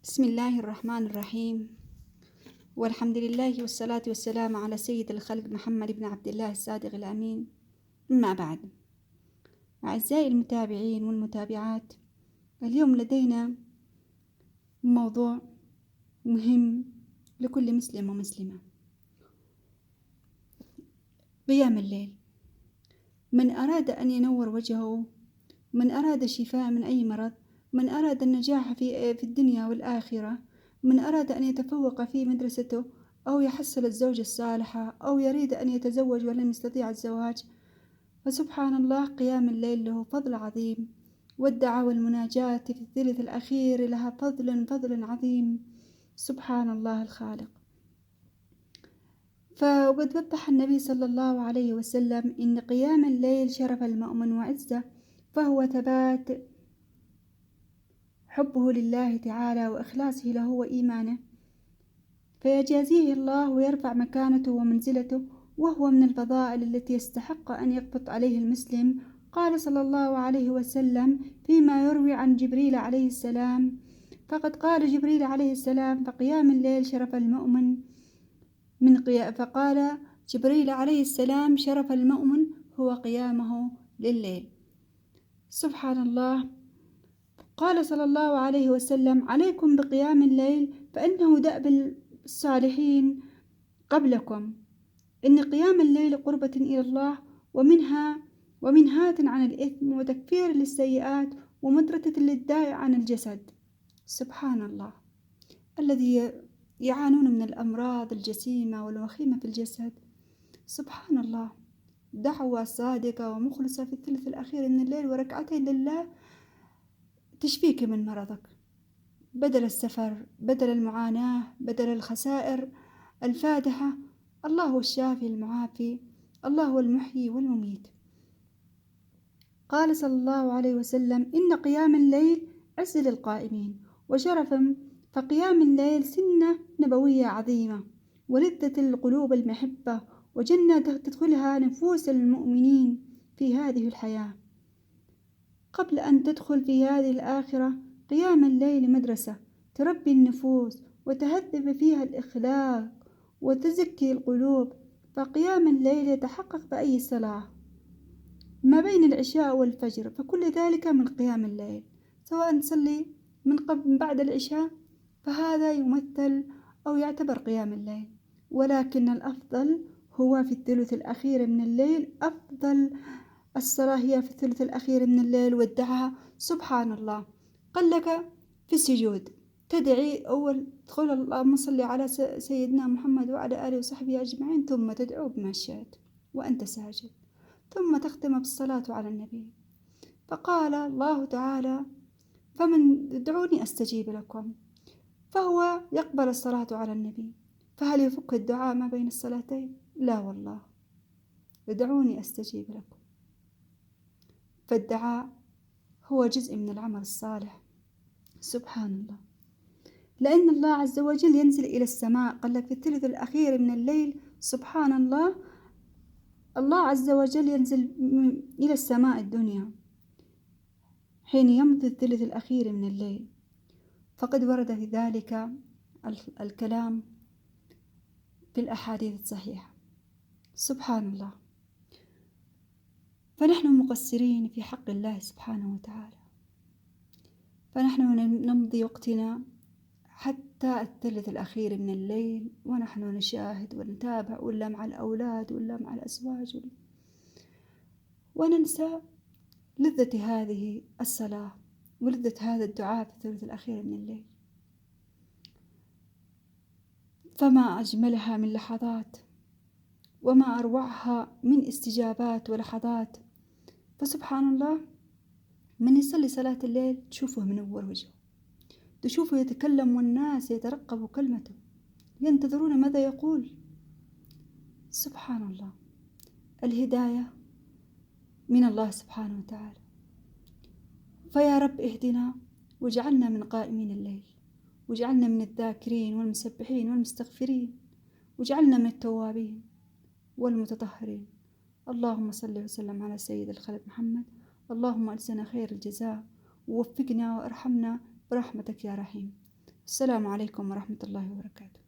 بسم الله الرحمن الرحيم، والحمد لله والصلاة والسلام على سيد الخلق محمد بن عبد الله الصادق الأمين. أما بعد، أعزائي المتابعين والمتابعات، اليوم لدينا موضوع مهم لكل مسلم ومسلمة: قيام الليل. من أراد أن ينور وجهه، من أراد الشفاء من أي مرض، من أراد النجاح في الدنيا والآخرة، من أراد أن يتفوق في مدرسته أو يحصل الزوجة الصالحة أو يريد أن يتزوج ولم يستطيع الزواج، فسبحان الله قيام الليل له فضل عظيم، والدعاء والمناجاة في الثلث الأخير لها فضل عظيم. سبحان الله الخالق. فقد وضح النبي صلى الله عليه وسلم إن قيام الليل شرف المؤمن وعزه، فهو ثبات حبه لله تعالى وإخلاصه له وإيمانه، فيجازيه الله ويرفع مكانته ومنزلته، وهو من الفضائل التي يستحق أن يقبط عليه المسلم. قال صلى الله عليه وسلم فيما يروي عن جبريل عليه السلام: فقد قال جبريل عليه السلام: فقيام الليل شرف المؤمن فقال جبريل عليه السلام: شرف المؤمن هو قيامه لليل. سبحان الله. قال صلى الله عليه وسلم: عليكم بقيام الليل فإنه دأب الصالحين قبلكم. إن قيام الليل قربة إلى الله، ومنهاة عن الإثم، وتكفير للسيئات، ومدرة للداء عن الجسد. سبحان الله. الذي يعانون من الأمراض الجسيمة والوخيمة في الجسد، سبحان الله، دعوة صادقة ومخلصة في الثلث الأخير من الليل وركعتين لله تشفيك من مرضك، بدل السفر، بدل المعاناة، بدل الخسائر. الفاتحة: الله هو الشافي المعافي، الله هو المحيي والمميت. قال صلى الله عليه وسلم: إن قيام الليل عز للقائمين وشرف، فقيام الليل سنة نبوية عظيمة ولذة القلوب المحبة، وجنة تدخلها نفوس المؤمنين في هذه الحياة قبل أن تدخل في هذه الآخرة. قيام الليل مدرسة تربي النفوس وتهذب فيها الإخلاق وتزكي القلوب، فقيام الليل يتحقق بأي صلاة ما بين العشاء والفجر، فكل ذلك من قيام الليل، سواء نصلي من بعد العشاء فهذا يمثل أو يعتبر قيام الليل، ولكن الأفضل هو في الثلث الأخير من الليل. أفضل الصلاة هي في الثلث الأخير من الليل، والدعاء. سبحان الله. قل لك في السجود تدعي أول تقول اللهم صل على سيدنا محمد وعلى آله وصحبه أجمعين، ثم تدعو بما شئت وأنت ساجد، ثم تختم بالصلاة على النبي. فقال الله تعالى: فمن ادعوني أستجيب لكم، فهو يقبل الصلاة على النبي. فهل يفك الدعاء ما بين الصلاتين؟ لا والله. ادعوني أستجيب لكم، فالدعاء هو جزء من العمل الصالح. سبحان الله. لأن الله عز وجل ينزل إلى السماء، قال لك في الثلث الأخير من الليل. سبحان الله. الله عز وجل ينزل إلى السماء الدنيا حين يمضي الثلث الأخير من الليل، فقد ورد في ذلك الكلام في الأحاديث الصحيحة. سبحان الله. فنحن مقصرين في حق الله سبحانه وتعالى، فنحن نمضي وقتنا حتى الثلث الأخير من الليل ونحن نشاهد ونتابع، ولا مع الأولاد ولا مع الأزواج، وننسى لذة هذه الصلاة ولذة هذا الدعاء في الثلث الأخير من الليل. فما أجملها من لحظات، وما أروعها من استجابات ولحظات. فسبحان الله، من يصلي صلاة الليل تشوفه منور وجهه، تشوفه يتكلم والناس يترقبوا كلمته، ينتظرون ماذا يقول. سبحان الله. الهداية من الله سبحانه وتعالى. فيا رب اهدنا واجعلنا من قائمين الليل، واجعلنا من الذاكرين والمسبحين والمستغفرين، واجعلنا من التوابين والمتطهرين. اللهم صل وسلم على سيد الخلق محمد. اللهم أجزنا خير الجزاء، ووفقنا وارحمنا برحمتك يا رحيم. السلام عليكم ورحمة الله وبركاته.